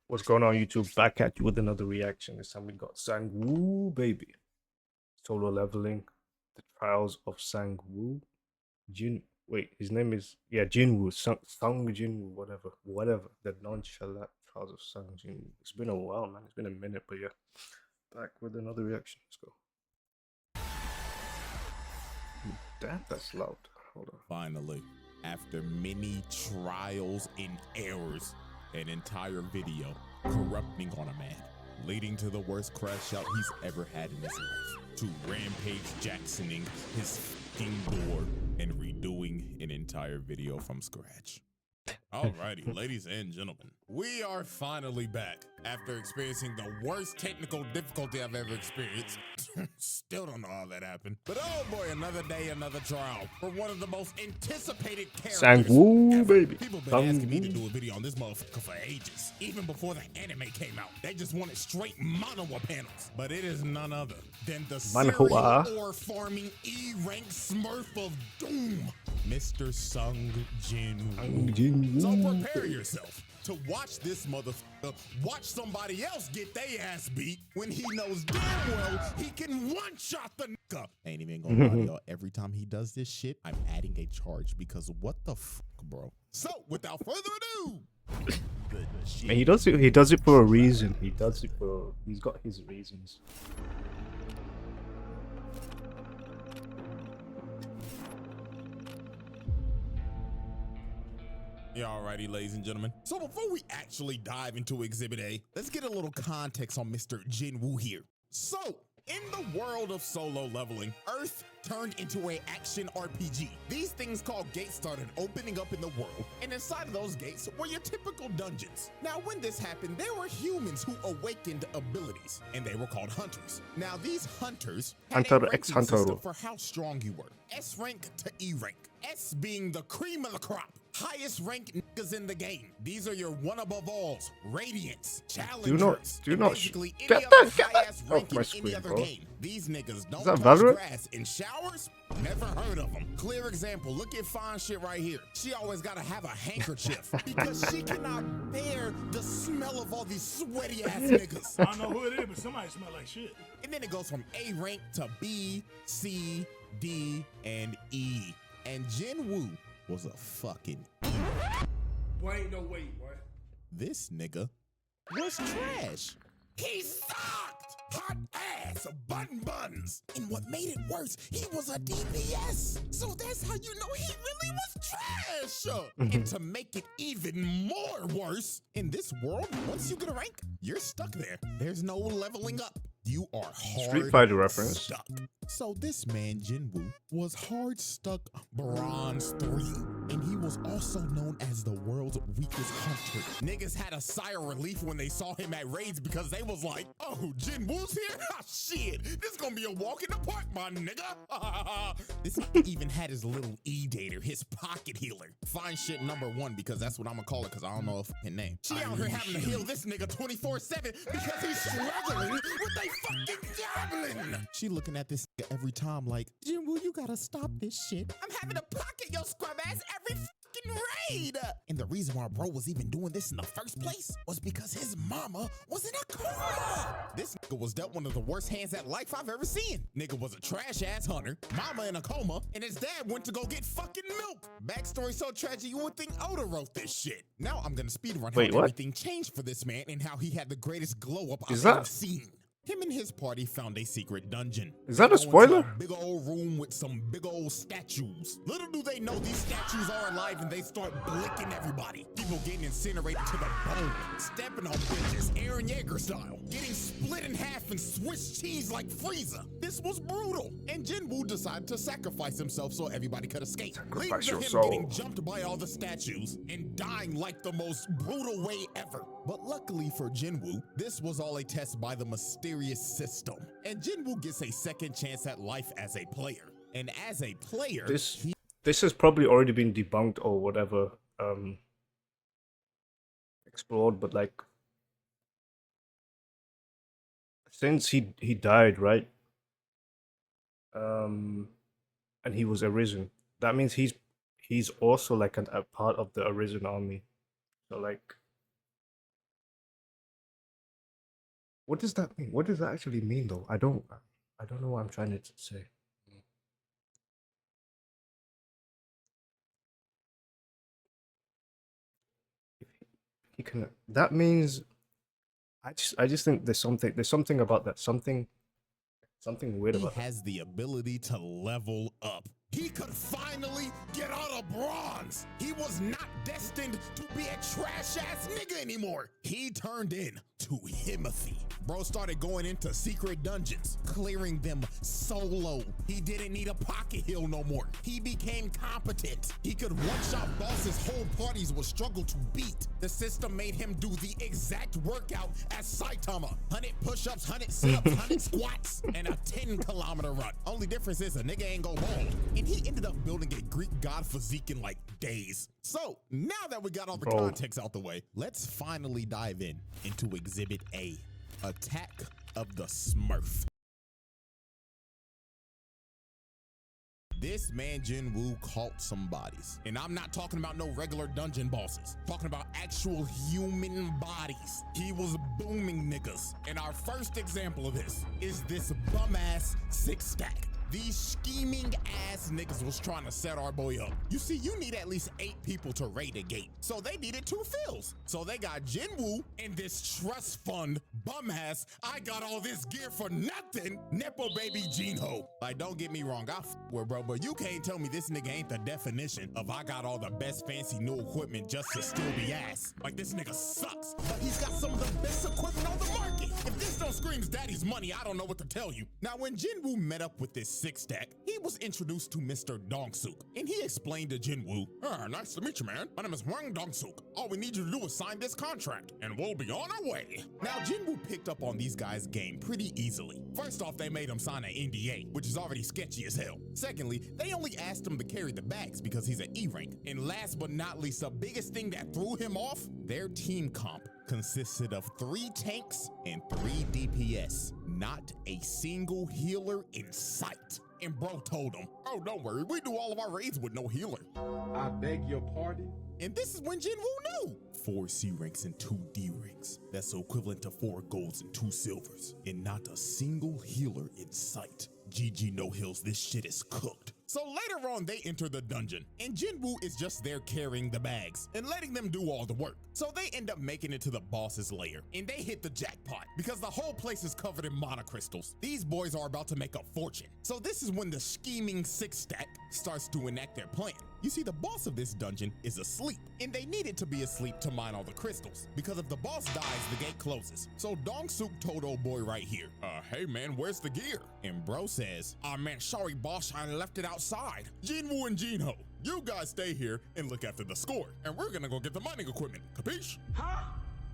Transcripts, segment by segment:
What's going on, YouTube? Back at you with another reaction. This time we got JINWOO, baby. Solo leveling. The Trials of JINWOO. Wait, his name is JINWOO. Sung JINWOO, whatever. The nonchalant Trials of Sung JINWOO. It's been a while, man. It's been a minute, but yeah. Back with another reaction. Let's go. Damn, that's loud. Hold on. Finally, after many trials and errors, an entire video corrupting on a man, leading to the worst crash out he's ever had in his life, to Rampage Jacksoning his f***ing door and redoing an entire video from scratch. Alrighty, ladies and gentlemen, we are finally back after experiencing the worst technical difficulty I've ever experienced. Still don't know how that happened. But oh boy, another day, another trial for one of the most anticipated characters. JINWOO, baby. People been asking me to do a video on this motherfucker for ages. Even before the anime came out. They just wanted straight manhwa panels. But it is none other than the serial ore farming E-rank smurf of doom, Mr. Sung JINWOO. So prepare yourself to watch this motherfucker watch somebody else get their ass beat when he knows damn well he can one-shot the nigga. Ain't even gonna lie to y'all, every time he does this shit, I'm adding a charge because what the fuck, bro? So without further ado, Man, he does it for a reason. He's got his reasons. Yeah, alrighty, ladies and gentlemen. So before we actually dive into Exhibit A, let's get a little context on Mr. JINWOO here. So, in the world of solo leveling, Earth turned into a action RPG. These things called gates started opening up in the world, and inside of those gates were your typical dungeons. Now, when this happened, there were humans who awakened abilities, and they were called hunters. Now, these hunters had a ranking system for how strong you were. S rank to E rank. S being the cream of the crop. Highest ranked niggas in the game. These are your one above alls, Radiants, Challengers, do not basically get any other that high-ass off rank my in screen, any other bro. game. These niggas don't that touch Valorant? grass in showers. Never heard of them. Clear example. Look at fine shit right here. She always gotta have a handkerchief because she cannot bear the smell of all these sweaty ass niggas. I don't know who it is, but somebody smell like shit. And then it goes from A rank to B, C, D, and E. And JINWOO was a fucking E. Boy, ain't no way, boy. This nigga was trash. He sucked! Hot ass, button buns. And what made it worse, he was a DPS. So that's how you know he really was trash. And to make it even more worse, in this world, once you get a rank, you're stuck there. There's no leveling up. You are hard Street Fighter reference. stuck. So this man, JINWOO, was hard stuck bronze 3. And he was also known as the world's weakest hunter. Niggas had a sigh of relief when they saw him at raids because they was like, oh, JINWOO's here? Ah, shit, this gonna be a walk in the park, my nigga. This nigga even had his little E-dater, his pocket healer. Fine shit #1 because that's what I'm gonna call it because I don't know if his name. She out here having to heal this nigga 24/7 because he's struggling with a fucking goblin. She looking at this nigga every time like, JINWOO, you gotta stop this shit. I'm having to pocket your scrub ass every fucking raid. And the reason why bro was even doing this in the first place was because his mama was in a coma. This nigga was dealt one of the worst hands at life I've ever seen. Nigga was a trash ass hunter, mama in a coma, and his dad went to go get fucking milk. Backstory so tragic you would think Oda wrote this shit. Now I'm gonna speedrun how everything changed for this man and how he had the greatest glow up I've ever seen. Him and his party found a secret dungeon. Is that a spoiler? A big old room with some big old statues. Little do they know these statues are alive and they start blicking everybody. People getting incinerated to the bone, stepping on bitches, Aaron Yeager style, getting split in half and Swiss cheese like Frieza. This was brutal. And JINWOO decided to sacrifice himself so everybody could escape. Leading to him getting jumped by all the statues and dying like the most brutal way ever. But luckily for JINWOO, this was all a test by the mysterious system. And JINWOO gets a second chance at life as a player. And as a player, this has probably already been debunked or whatever, explored, but like since he died, right? And he was arisen. That means he's also like a part of the arisen army. So like What does that mean? What does that actually mean, though? I don't know what I'm trying to say. If he can, that means I just think there's something about that, something weird He about that. has the ability to level up. He could finally get out of bronze. He was not destined to be a trash ass nigga anymore. He turned in to Himothy. Bro started going into secret dungeons, clearing them solo. He didn't need a pocket heal no more. He became competent. He could one-shot bosses whole parties would struggle to beat. The system made him do the exact workout as Cjdachamp. 100 push-ups, 100 sit-ups, 100 squats, and a 10-kilometer run. Only difference is a nigga ain't go bald. And he ended up building a Greek god physique in like days. So now that we got all the context out the way, let's finally dive into Exhibit A, Attack of the Smurf. This man JINWOO caught some bodies. And I'm not talking about no regular dungeon bosses. Talking about actual human bodies. He was booming niggas. And our first example of this is this bum ass 6-stack. These scheming ass niggas was trying to set our boy up. You see, you need at least 8 people to raid a gate. So they needed 2 fills. So they got JINWOO and this trust fund bum ass, I got all this gear for nothing, Nepo baby Jinho. Like, don't get me wrong, I with bro, but you can't tell me this nigga ain't the definition of I got all the best fancy new equipment just to still be ass. Like, this nigga sucks, but he's got some of the best equipment on the market. If this don't screams daddy's money, I don't know what to tell you. Now, when JINWOO met up with this 6-stack, he was introduced to Mr. Dongsuk, and he explained to JINWOO, nice to meet you, man. My name is Wang Dongsuk. All we need you to do is sign this contract, and we'll be on our way. Now, JINWOO picked up on these guys' game pretty easily. First off, they made him sign an NDA, which is already sketchy as hell. Secondly, they only asked him to carry the bags because he's an E rank. And last but not least, the biggest thing that threw him off, their team comp consisted of 3 tanks and 3 DPS. Not a single healer in sight. And bro told him, oh, don't worry, we do all of our raids with no healer. I beg your pardon? And this is when JINWOO knew. 4 C ranks and 2 D ranks. That's equivalent to 4 golds and 2 silvers. And not a single healer in sight. GG no heals, this shit is cooked. So later on, they enter the dungeon, and JINWOO is just there carrying the bags and letting them do all the work. So they end up making it to the boss's lair, and they hit the jackpot because the whole place is covered in monocrystals. These boys are about to make a fortune. So this is when the scheming 6-stack starts to enact their plan. You see, the boss of this dungeon is asleep, and they needed to be asleep to mine all the crystals, because if the boss dies, the gate closes. So Dongsuk told old boy right here, hey man, where's the gear? And bro says, man, sorry boss, I left it outside. JINWOO and Jinho, you guys stay here and look after the score, and we're gonna go get the mining equipment, capiche? Huh?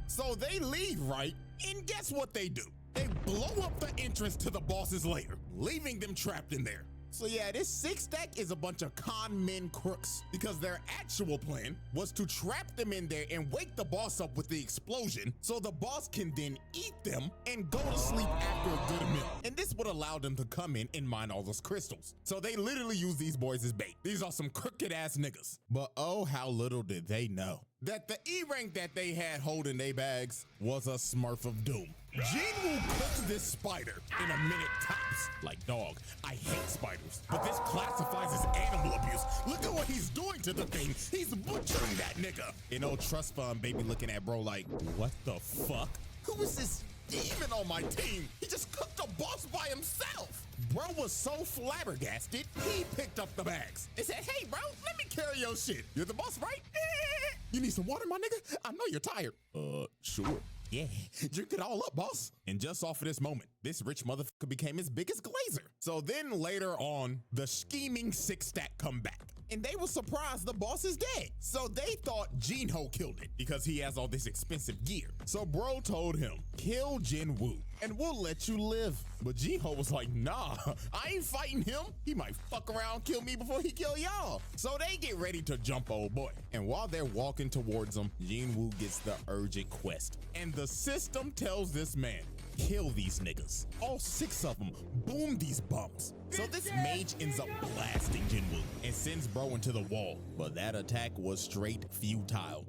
So they leave, right? And guess what they do? They blow up the entrance to the boss's lair, leaving them trapped in there. So yeah, this 6-stack is a bunch of con men crooks, because their actual plan was to trap them in there and wake the boss up with the explosion so the boss can then eat them and go to sleep after a good meal. And this would allow them to come in and mine all those crystals. So they literally use these boys as bait. These are some crooked ass niggas. But oh, how little did they know that the E rank that they had holding their bags was a Smurf of Doom. JINWOO cooked this spider in a minute tops. Like, dog, I hate spiders, but this classifies as animal abuse. Look at what he's doing to the thing. He's butchering that nigga. And old trust fund baby looking at bro like, what the fuck? Who is this demon on my team? He just cooked a boss by himself. Bro was so flabbergasted, he picked up the bags and said, hey bro, let me carry your shit. You're the boss, right? You need some water, my nigga? I know you're tired. Sure. Yeah, drink it all up, boss. And just off of this moment, this rich motherfucker became his biggest glazer. So then later on, the scheming 6-stack come back. And they were surprised the boss is dead. So they thought Jinho killed it because he has all this expensive gear. So bro told him, kill JINWOO and we'll let you live. But Jinho was like, nah, I ain't fighting him. He might fuck around, kill me before he kill y'all. So they get ready to jump old boy. And while they're walking towards him, JINWOO gets the urgent quest. And the system tells this man, kill these niggas. All 6 of them, boom these bums. So this mage ends up blasting JINWOO and sends bro into the wall. But that attack was straight futile.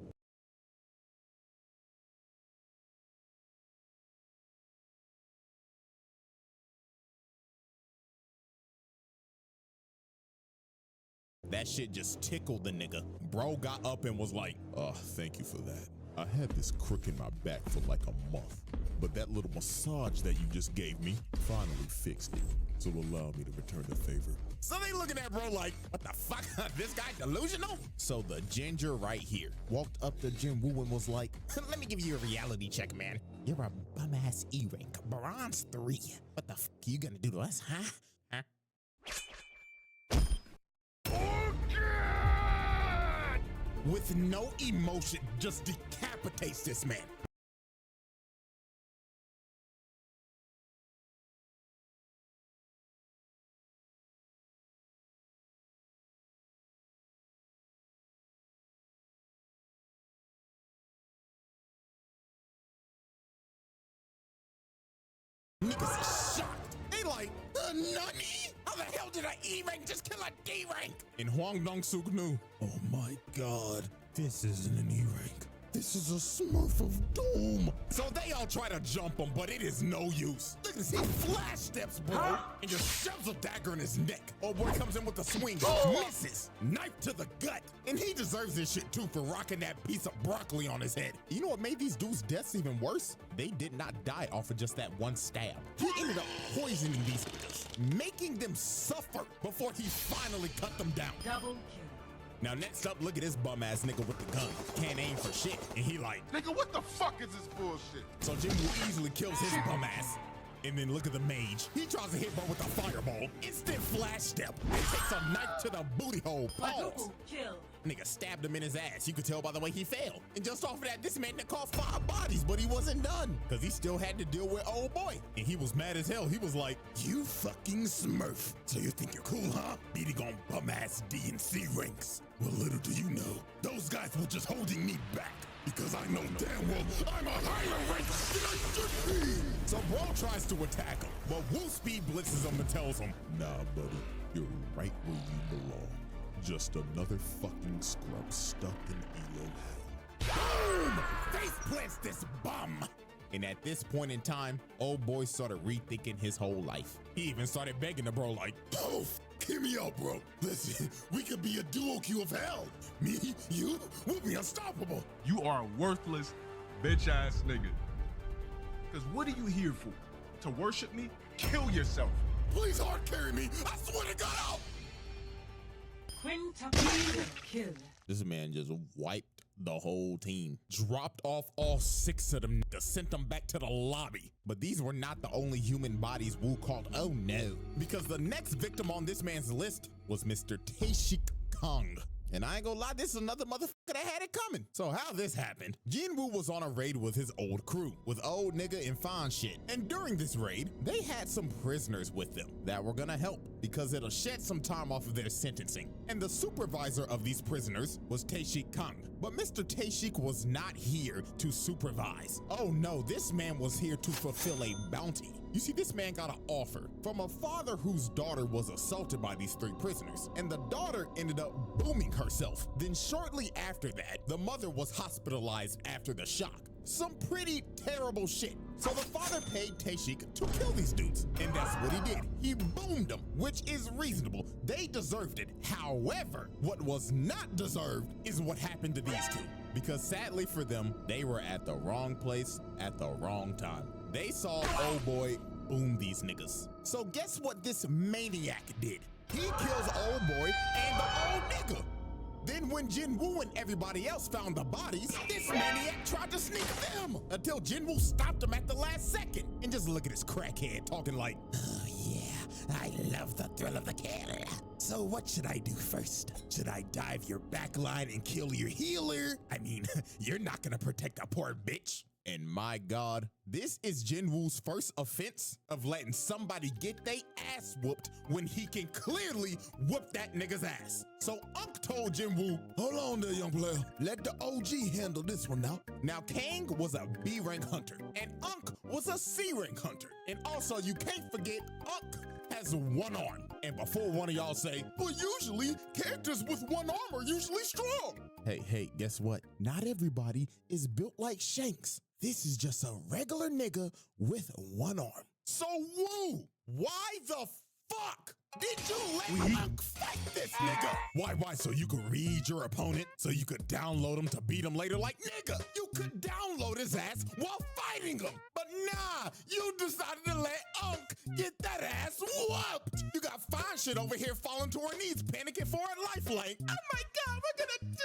That shit just tickled the nigga. Bro got up and was like, thank you for that. I had this crook in my back for like a month, but that little massage that you just gave me finally fixed it. So allow me to return the favor. So they looking at bro like, what the fuck? This guy delusional? So the ginger right here walked up to JINWOO and was like, let me give you a reality check, man. You're a bum-ass E-rank, bronze 3. What the fuck are you gonna do to us, huh? Oh, God! With no emotion, just decapitates this man. Niggas is shocked. They like, nani? How the hell did an E-rank just kill a D-rank? And Hwang Dong-suk knew, oh my God, this isn't an E-rank. This is a Smurf of doom. So they all try to jump him, but it is no use. Look at this, he flash steps, bro, and just shoves a dagger in his neck. Oh boy comes in with a swing, misses, knife to the gut. And he deserves this shit too for rocking that piece of broccoli on his head. You know what made these dudes' deaths even worse? They did not die off of just that one stab. He ended up poisoning these niggas, making them suffer before he finally cut them down. Double kill. Now next up, look at this bum ass nigga with the gun. Can't aim for shit. And he like, Nigga, what the fuck is this bullshit? so JINWOO easily kills his bum ass. And then look at the mage. He tries to hit bro with a fireball. Instant flash step. And takes a knife to the booty hole. Pause. Double kill. Nigga stabbed him in his ass. You could tell by the way he fell. And just off of that, this man done caught 5 bodies, but he wasn't done. Cause he still had to deal with old boy. And he was mad as hell. He was like, you fucking Smurf. So you think you're cool, huh? Beating on bum ass D and C ranks. Well, little do you know, those guys were just holding me back. Because I know damn well I'm a higher rank than I should be. So bro tries to attack him, but Woo speed blitzes him and tells him, nah, buddy, you're right where you belong. Just another fucking scrub stuck in elo hell. Boom! Face plants this bum. And at this point in time, old boy started rethinking his whole life. He even started begging the bro like, oh, hear me out, bro. Listen, we could be a duo queue of hell. Me, you, we'll be unstoppable. You are a worthless, bitch-ass nigga. Because what are you here for? To worship me? Kill yourself. Please hard carry me. I swear to God, out. Quintuple kill. This man just wiped the whole team. Dropped off all 6 of them, sent them back to the lobby. But these were not the only human bodies Woo called oh no. Because the next victim on this man's list was Mr. Tae-shik Kang. And I ain't gonna lie, this is another motherfucker that had it coming. So how this happened, JINWOO was on a raid with his old crew, with old nigga and fine shit. And during this raid, they had some prisoners with them that were gonna help because it'll shed some time off of their sentencing. And the supervisor of these prisoners was Tae-shik Kang. But Mr. Tae-shik was not here to supervise. Oh no, this man was here to fulfill a bounty. You see, this man got an offer from a father whose daughter was assaulted by these 3 prisoners, and the daughter ended up booming herself. Then shortly after that, the mother was hospitalized after the shock. Some pretty terrible shit. So the father paid Tae-shik to kill these dudes, and that's what he did. He boomed them, which is reasonable. They deserved it. However, what was not deserved is what happened to these 2. Because sadly for them, they were at the wrong place at the wrong time. They saw old boy boom these niggas. So guess what this maniac did? He kills old boy and the old nigga. Then when JINWOO and everybody else found the bodies, this maniac tried to sneak them until JINWOO stopped him at the last second. And just look at this crackhead talking like, oh yeah, I love the thrill of the kill. So what should I do first? Should I dive your backline and kill your healer? I mean, you're not gonna protect a poor bitch. And my God, this is JINWOO's first offense of letting somebody get they ass whooped when he can clearly whoop that nigga's ass. So Unk told JINWOO, hold on there, young player. Let the OG handle this one now. Now, Kang was a B rank hunter and Unk was a C rank hunter. And also, you can't forget Unk has 1 arm. And before one of y'all say, well, usually characters with 1 arm are usually strong. Hey, guess what? Not everybody is built like Shanks. This is just a regular nigga with 1 arm. So Woo, why the fuck Did you let Monk fight this nigga? Why? So you could read your opponent, so you could download him to beat him later? Like, nigga, you could download his ass while fighting him. But nah, you decided to let Unk get that ass whooped. You got fine shit over here falling to her knees, panicking for her lifeline. Oh my God, we're gonna die.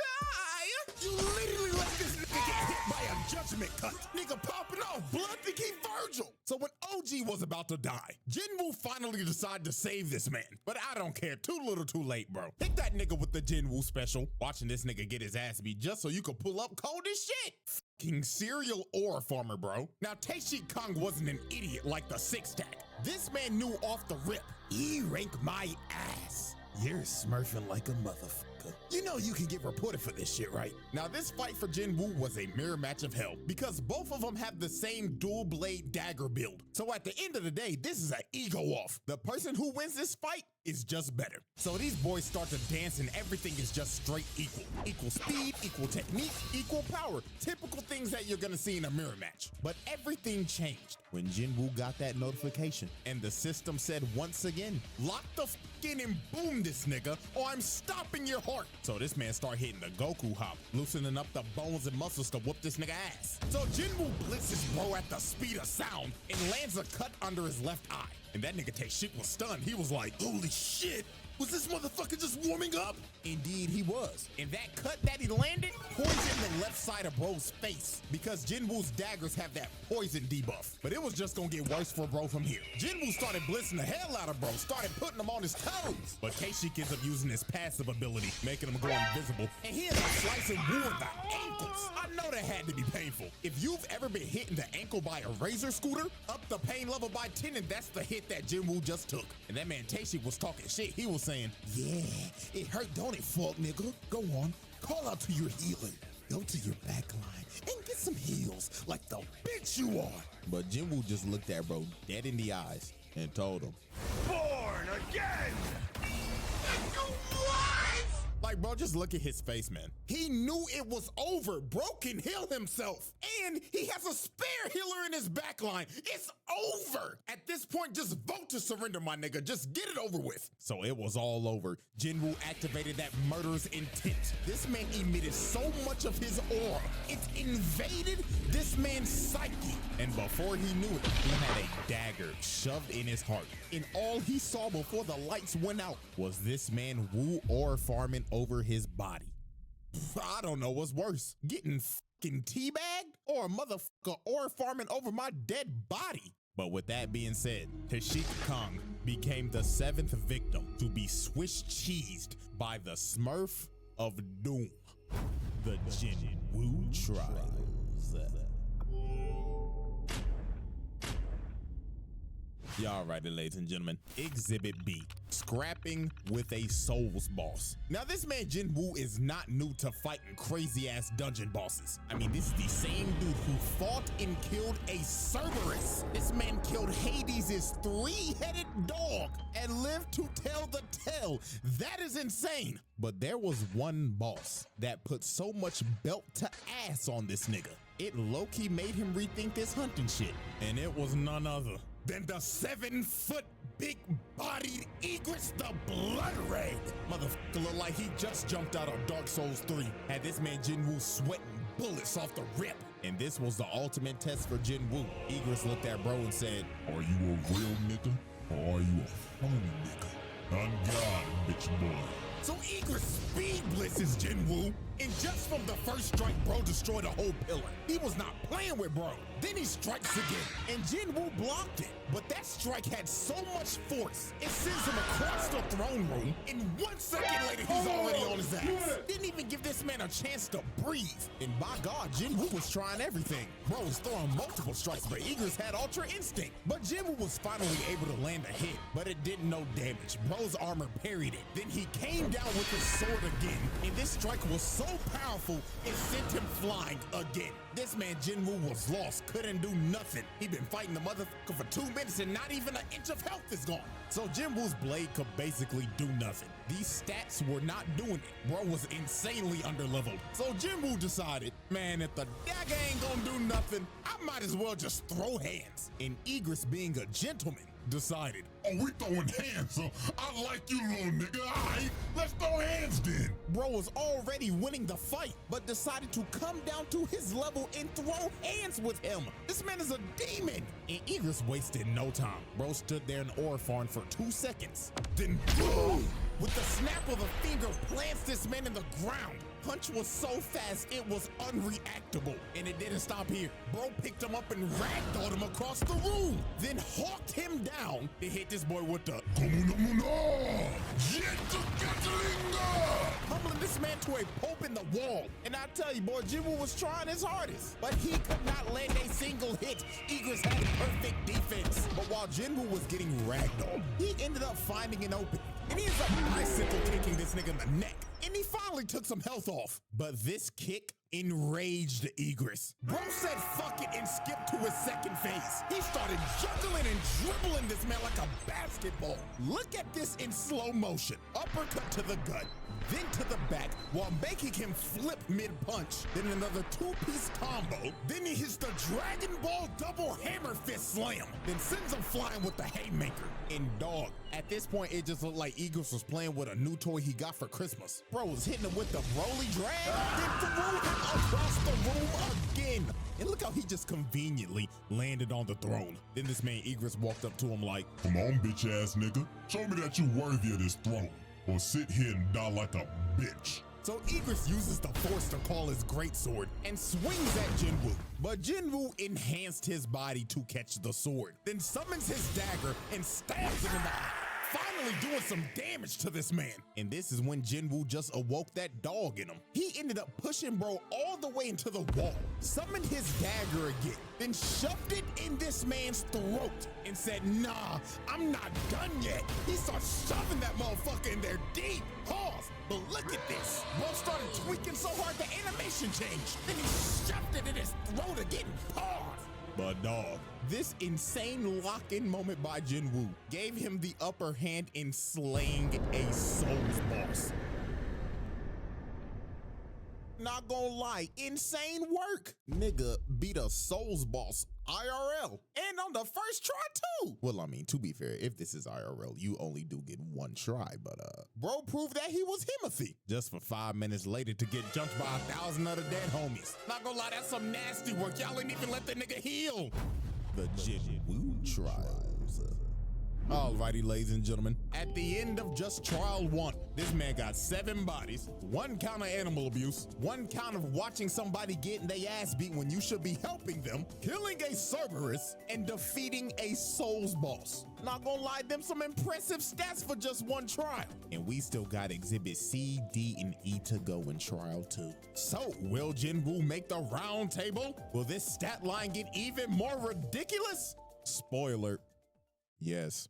You literally let this nigga get hit by a judgment cut. Nigga popping off blood to keep Virgil. So when OG was about to die, JINWOO finally decided to save this man. But I don't care, too little too late, bro. Hit that nigga with the JINWOO special. Watching this nigga get his ass beat just so you could pull up cold as shit. Fucking serial ore farmer, bro. Now Cjdachamp wasn't an idiot like the six stack. This man knew off the rip, E-rank my ass. You're smurfing like a motherfucker. You know you can get reported for this shit, right? Now this fight for JINWOO was a mirror match of hell because both of them have the same dual blade dagger build. So at the end of the day, this is an ego off. The person who wins this fight is just better. So these boys start to dance and everything is just straight equal. Equal speed, equal technique, equal power. Typical things that you're gonna see in a mirror match. But everything changed when JINWOO got that notification and the system said once again, lock the f in and boom this nigga or I'm stopping your heart. So this man start hitting the Goku hop, loosening up the bones and muscles to whoop this nigga ass. So JINWOO blitzes bro at the speed of sound and lands a cut under his left eye. And that nigga Cjdachamp was stunned. He was like, holy shit, was this motherfucker just warming up? Indeed he was. And that cut that he landed poisoned the left side of bro's face because JINWOO's daggers have that poison debuff. But it was just gonna get worse for bro from here. JINWOO started blitzing the hell out of bro, started putting him on his toes. But Cjdachamp ends up using his passive ability, making him go invisible. And he ends up slicing Woo in the ankles. I know that had to be painful. If you've ever been hit in the ankle by a razor scooter, up the pain level by 10, and that's the hit that JINWOO just took. And that man Cjdachamp was talking shit. He was saying, yeah, it hurt, don't it, fuck nigga? Go on, call out to your healer. Go to your back line and get some heals like the bitch you are. But JINWOO just looked at bro dead in the eyes and told him, born again! Like, bro, just look at his face, man. He knew it was over. Bro can heal himself. And he has a spare healer in his backline. It's over. At this point, just vote to surrender, my nigga. Just get it over with. So it was all over. JINWOO activated that murderous intent. This man emitted so much of his aura. It invaded this man's psyche. And before he knew it, he had a dagger shoved in his heart. And all he saw before the lights went out was this man Woo ore farming over his body. I don't know what's worse, getting fucking teabagged or a motherfucker ore farming over my dead body. But with that being said, Cjdachamp became the 7th victim to be Swiss cheesed by the Smurf of Doom, the JINWOO trials. Y'all righty, ladies and gentlemen. Exhibit B, scrapping with a Souls boss. Now this man JINWOO is not new to fighting crazy ass dungeon bosses. I mean, this is the same dude who fought and killed a Cerberus. This man killed Hades' 3-headed dog and lived to tell the tale. That is insane. But there was one boss that put so much belt to ass on this nigga. It low-key made him rethink this hunting shit. And it was none other than the 7-foot big-bodied Egress the Blood Red. Motherfucker look like he just jumped out of Dark Souls 3. Had this man JINWOO sweating bullets off the rip. And this was the ultimate test for JINWOO. Egress looked at bro and said, are you a real nigga or are you a phony nigga? On God, bitch boy. So Egress speed blitzes JINWOO, and just from the first strike, bro destroyed a whole pillar. He was not playing with bro. Then he strikes again, and JINWOO blocked it. But that strike had so much force, it sends him across the throne room, and 1 second later, he's already on his ass. Didn't even give this man a chance to breathe. And by God, JINWOO was trying everything. Bro was throwing multiple strikes, but Egress had Ultra Instinct. But JINWOO was finally able to land a hit, but it did no damage. Bro's armor parried it. Then he came down with his sword again, and this strike was so powerful, it sent him flying again. This man JINWOO was lost, couldn't do nothing. He'd been fighting the motherfucker for 2 minutes and not even an inch of health is gone. So JINWOO's blade could basically do nothing. These stats were not doing it. Bro was insanely underleveled. So JINWOO decided, man, if the dagger ain't gonna do nothing, I might as well just throw hands. And Egress being a gentleman, decided, oh, we throwing hands, so I like you, little nigga. All right, let's throw hands then. Bro was already winning the fight, but decided to come down to his level and throw hands with him. This man is a demon. And Egress wasted no time. Bro stood there in Orpharn for 2 seconds. Then boom! With the snap of a finger, plants this man in the ground. Punch was so fast, it was unreactable. And it didn't stop here. Bro picked him up and ragdolled him across the room. Then hawked him down to hit this boy with the humbling this man to a pulp in the wall. And I tell you, boy, JINWOO was trying his hardest, but he could not land a single hit. Egress had perfect defense. But while JINWOO was getting ragdolled, he ended up finding an opening. And he ends up bicycle kicking this nigga in the neck. And he finally took some health off. But this kick enraged Egress. Bro said fuck it and skipped to his second phase. He started juggling and dribbling this man like a basketball. Look at this in slow motion. Uppercut to the gut, then to the back, while making him flip mid-punch. Then another two-piece combo. Then he hits the Dragon Ball double hammer fist slam. Then sends him flying with the haymaker. And dog, at this point, it just looked like Egress was playing with a new toy he got for Christmas. Bro was hitting him with the Broly drag, then threw him across the room again. And look how he just conveniently landed on the throne. Then this man Egress walked up to him like, come on, bitch ass nigga. Show me that you worthy of this throne, or sit here and die like a bitch. So Egress uses the force to call his greatsword and swings at JINWOO. But JINWOO enhanced his body to catch the sword, then summons his dagger and stabs him in the eye, finally doing some damage to this man. And this is when JINWOO just awoke that dog in him. He ended up pushing bro all the way into the wall, summoned his dagger again, then shoved it in this man's throat and said, nah, I'm not done yet. He starts shoving that motherfucker in there deep. Pause. But look at this. Bro started tweaking so hard the animation changed. Then he shoved it in his throat again. Pause. But dog, this insane lock-in moment by JINWOO gave him the upper hand in slaying a Souls boss. Not gonna lie, insane work. Nigga beat a Souls boss IRL and on the first try too. Well, I mean, to be fair, if this is IRL, you only do get one try, but bro proved that he was Himothy just for 5 minutes later to get jumped by 1,000 other dead homies. Not gonna lie, that's some nasty work. Y'all ain't even let the nigga heal. The JINWOO trials. Alrighty, ladies and gentlemen, at the end of just trial 1, this man got 7 bodies, 1 count of animal abuse, 1 count of watching somebody getting their ass beat when you should be helping them, killing a Cerberus, and defeating a Souls boss. Not gonna lie, them some impressive stats for just 1 trial. And we still got exhibit C, D, and E to go in trial 2. So, will JINWOO make the round table? Will this stat line get even more ridiculous? Spoiler. Yes.